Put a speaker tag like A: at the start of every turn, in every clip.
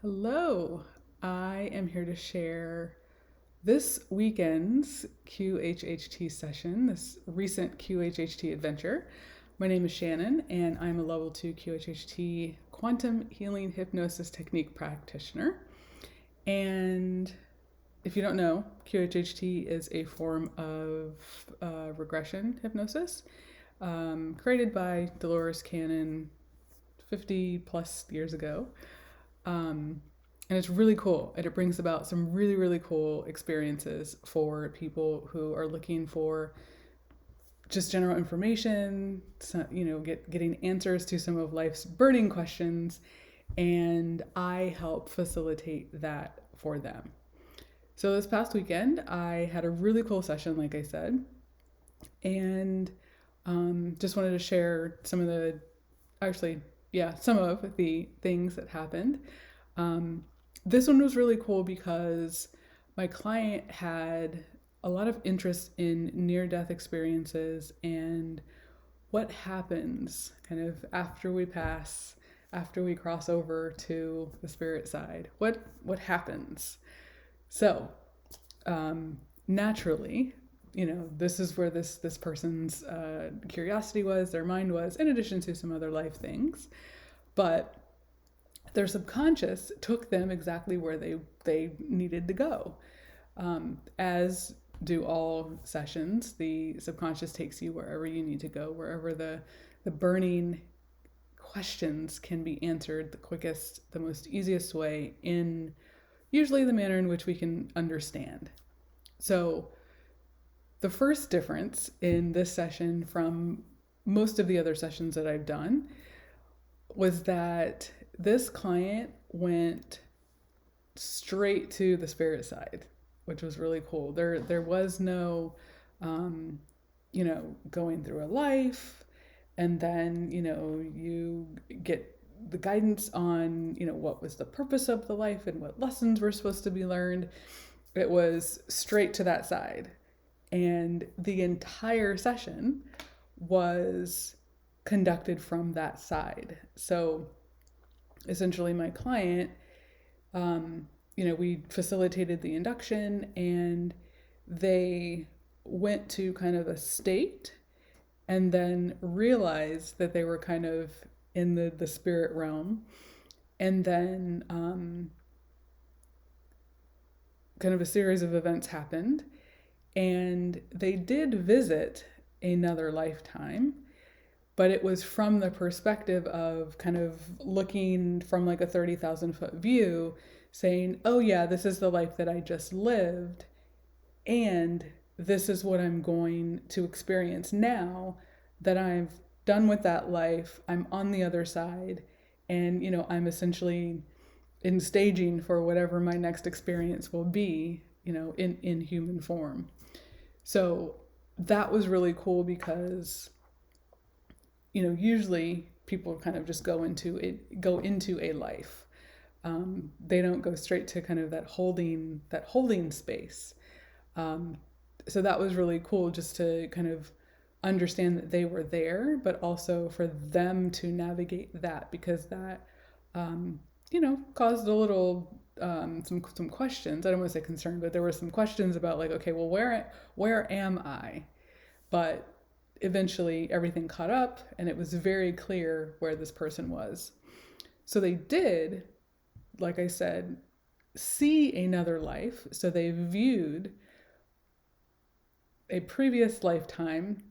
A: Hello, I am here to share this weekend's QHHT session, this recent QHHT adventure. My name is Shannon, and I'm a level 2 QHHT quantum healing hypnosis technique practitioner. And if you don't know, QHHT is a form of regression hypnosis created by Dolores Cannon 50 plus years ago. And it's really cool, and it brings about some really cool experiences for people who are looking for just general information, getting answers to some of life's burning questions, and I help facilitate that for them. So this past weekend, I had a really cool session, like I said, and just wanted to share some of the things that happened. This one was really cool because my client had a lot of interest in near-death experiences and what happens kind of after we pass, after we cross over to the spirit side. What happens? So, naturally, this is where this person's curiosity was, their mind was, in addition to some other life things. But their subconscious took them exactly where they needed to go. As do all sessions, the subconscious takes you wherever you need to go, wherever the burning questions can be answered the quickest, the most easiest way, in usually the manner in which we can understand. So the first difference in this session from most of the other sessions that I've done was that this client went straight to the spirit side, which was really cool. There was no, going through a life, and then you get the guidance on what was the purpose of the life and what lessons were supposed to be learned. It was straight to that side, and the entire session was conducted from that side. So essentially my client, we facilitated the induction, and they went to kind of a state and then realized that they were kind of in the spirit realm. And then kind of a series of events happened, and they did visit another lifetime, but it was from the perspective of kind of looking from like a 30,000 foot view, saying, oh yeah, this is the life that I just lived, and this is what I'm going to experience now that I've done with that life. I'm on the other side, and I'm essentially in staging for whatever my next experience will be, in human form. So that was really cool because usually people kind of just go into a life. They don't go straight to kind of that holding space. So that was really cool, just to kind of understand that they were there, but also for them to navigate that, because that caused a little some questions. I don't want to say concern, but there were some questions about like, okay, well, where am I? But eventually everything caught up, and it was very clear where this person was. So they did, like I said, see another life. So they viewed a previous lifetime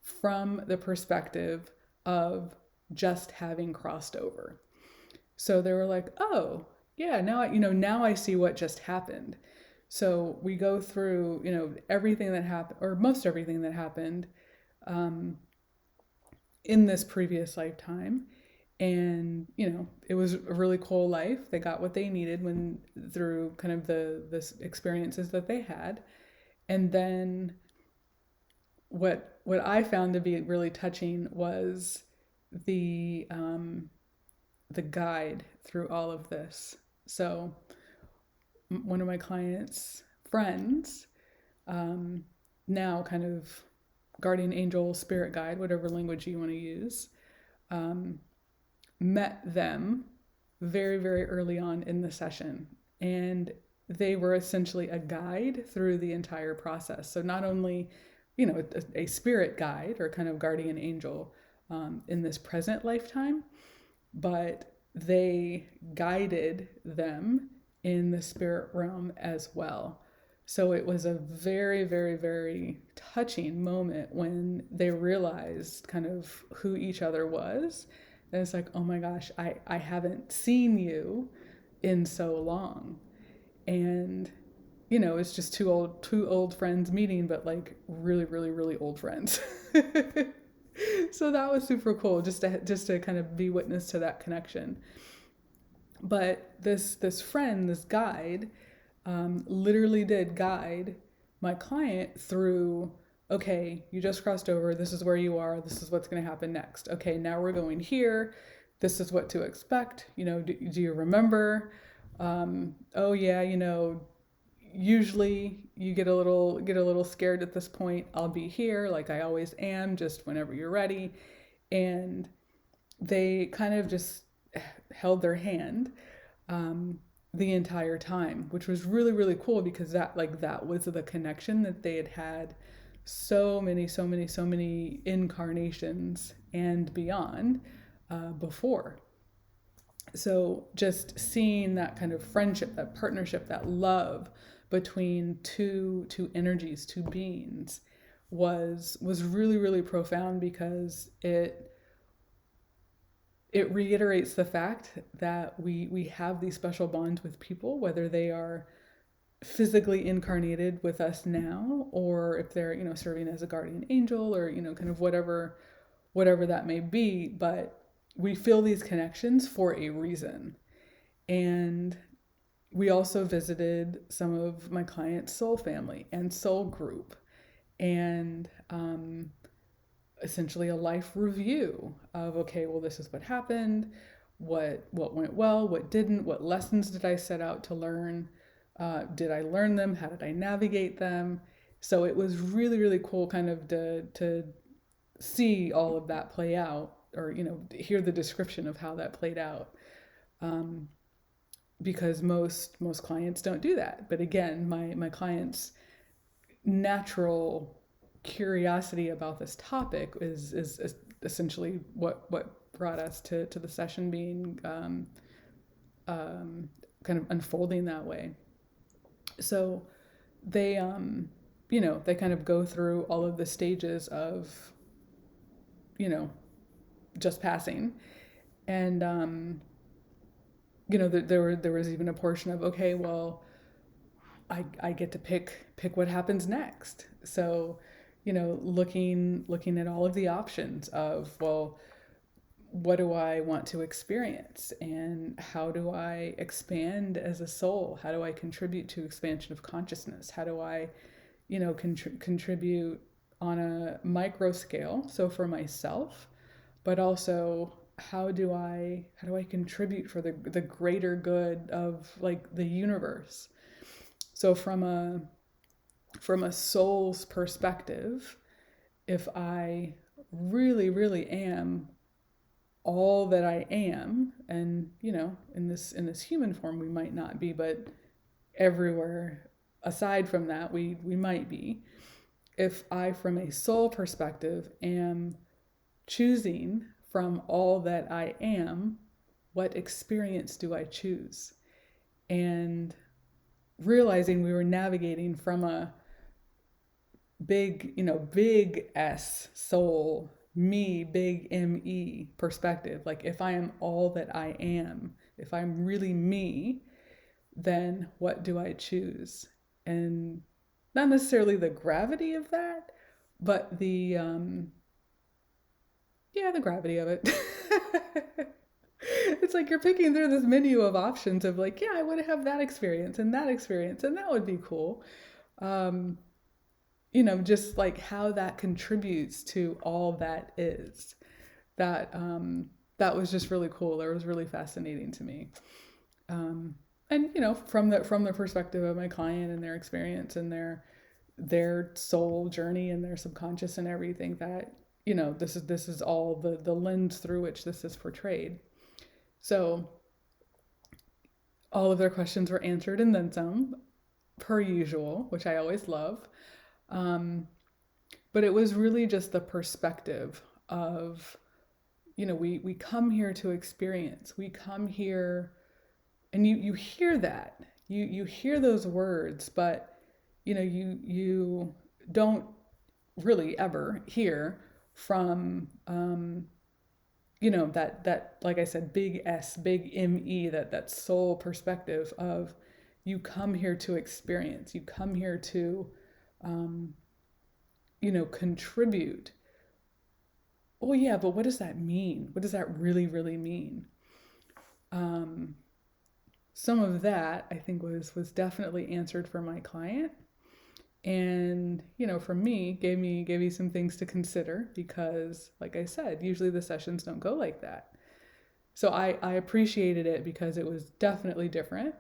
A: from the perspective of just having crossed over. So they were like, oh yeah, now I see what just happened. So we go through everything that happened, or most everything that happened in this previous lifetime. And it was a really cool life. They got what they needed through kind of the experiences that they had. And then what I found to be really touching was the guide through all of this. So one of my clients' friends, now kind of guardian angel, spirit guide, whatever language you want to use, met them very, very early on in the session. And they were essentially a guide through the entire process. So not only, a spirit guide or kind of guardian angel in this present lifetime, but they guided them in the spirit realm as well. So it was a very, very, very touching moment when they realized kind of who each other was. And it's like, oh my gosh, I haven't seen you in so long. And it's just two old friends meeting, but like really, really, really old friends. So that was super cool just to kind of be witness to that connection. But this friend, this guide, literally did guide my client through, okay, you just crossed over, this is where you are, this is what's going to happen next. Okay, now we're going here, this is what to expect. Do you remember? Oh yeah, usually you get a little scared at this point. I'll be here like I always am, just whenever you're ready. And they kind of just held their hand the entire time, which was really, really cool because that was the connection that they had had so many, so many, so many incarnations and beyond before. So just seeing that kind of friendship, that partnership, that love between two energies, two beings was really, really profound because it reiterates the fact that we have these special bonds with people, whether they are physically incarnated with us now, or if they're serving as a guardian angel, or kind of whatever that may be. But we feel these connections for a reason. And we also visited some of my clients' soul family and soul group, and essentially a life review of, okay, well, this is what happened, what went well, what didn't, what lessons did I set out to learn, did I learn them, how did I navigate them. So it was really, really cool kind of to see all of that play out, or hear the description of how that played out, because most clients don't do that. But again, my clients' natural curiosity about this topic is essentially what brought us to the session being kind of unfolding that way. So they they kind of go through all of the stages of just passing. And there was even a portion of, okay, well, I get to pick what happens next. So looking at all of the options of, well, what do I want to experience, and how do I expand as a soul? How do I contribute to expansion of consciousness? How do I contribute on a micro scale, so for myself, but also how do I contribute for the greater good of like the universe? So from a soul's perspective, if I really, really am all that I am, and in this human form we might not be, but everywhere aside from that we might be. If I, from a soul perspective, am choosing from all that I am, what experience do I choose? And realizing we were navigating from a big S soul, me, big ME perspective. Like, if I am all that I am, if I'm really me, then what do I choose? And not necessarily the gravity of that, but the gravity of it. It's like you're picking through this menu of options of like, yeah, I want to have that experience, and that would be cool. Just like how that contributes to all that is. That was just really cool. That was really fascinating to me. And from the perspective of my client and their experience and their soul journey and their subconscious and everything, that this is all the lens through which this is portrayed. So all of their questions were answered and then some, per usual, which I always love. Um, but it was really just the perspective of, we come here to experience. We come here, and you hear that. You hear those words, but you don't really ever hear from that like I said, big S, big ME, that soul perspective of, you come here to experience. You come here to um, contribute. Oh yeah, but what does that mean? What does that really, really mean? Um, some of that I think was definitely answered for my client, and for me, gave me some things to consider, because like I said, usually the sessions don't go like that. So I appreciated it because it was definitely different.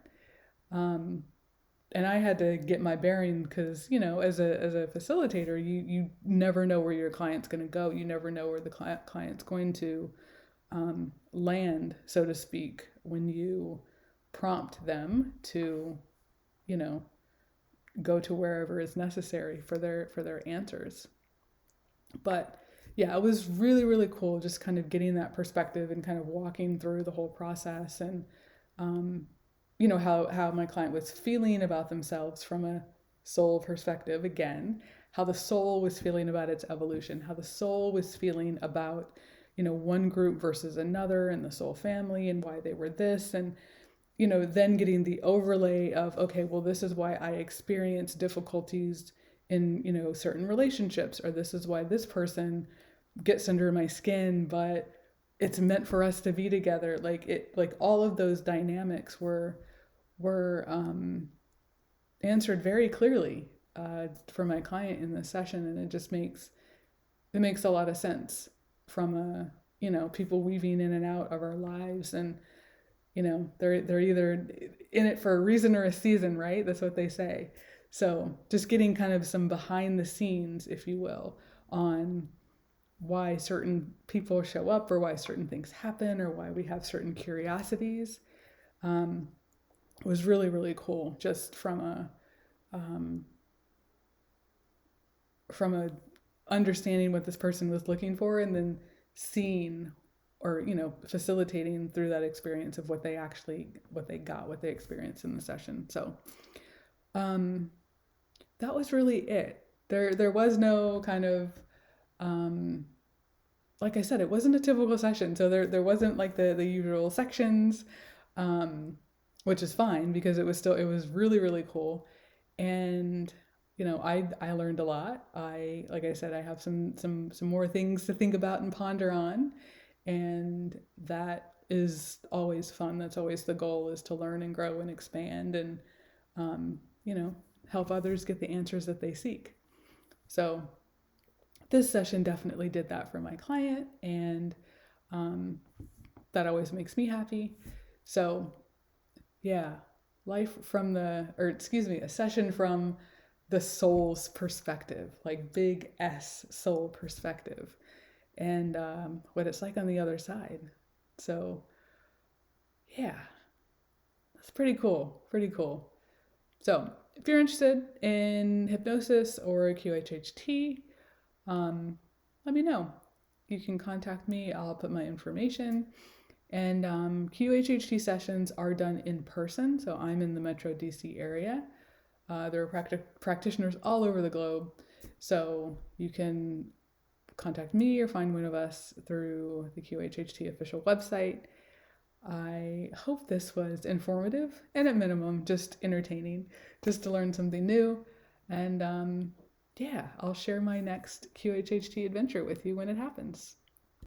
A: Um, and I had to get my bearing, because as a facilitator, you never know where your client's going to go. You never know where the client's going to land, so to speak, when you prompt them to you know go to wherever is necessary for their answers. But yeah, it was really, really cool just kind of getting that perspective and kind of walking through the whole process, and um, how my client was feeling about themselves from a soul perspective again, how the soul was feeling about its evolution, how the soul was feeling about one group versus another, and the soul family, and why they were this, and then getting the overlay of, okay, well, this is why I experience difficulties in certain relationships, or this is why this person gets under my skin, but it's meant for us to be together. Like all of those dynamics were answered very clearly for my client in this session, and it makes a lot of sense from a people weaving in and out of our lives, and they're either in it for a reason or a season, right? That's what they say. So just getting kind of some behind the scenes, if you will, on why certain people show up, or why certain things happen, or why we have certain curiosities, um, was really, really cool, just um, from a understanding what this person was looking for, and then seeing, or facilitating through that experience of what they experienced in the session. So um, that was really it. There was no kind of um, like I said, it wasn't a typical session. So there wasn't like the usual sections, um, which is fine, because it was really, really cool. And I learned a lot. Like I said, I have some more things to think about and ponder on, and that is always fun. That's always the goal, is to learn and grow and expand, and um, help others get the answers that they seek. So this session definitely did that for my client, and um, that always makes me happy. So yeah, a session from the soul's perspective, like big S soul perspective, and what it's like on the other side. So yeah, that's pretty cool. Pretty cool. So if you're interested in hypnosis or QHHT, let me know. You can contact me. I'll put my information. And QHHT sessions are done in person. So I'm in the Metro DC area. There are practitioners all over the globe. So you can contact me or find one of us through the QHHT official website. I hope this was informative, and at minimum, just entertaining, just to learn something new. And yeah, I'll share my next QHHT adventure with you when it happens.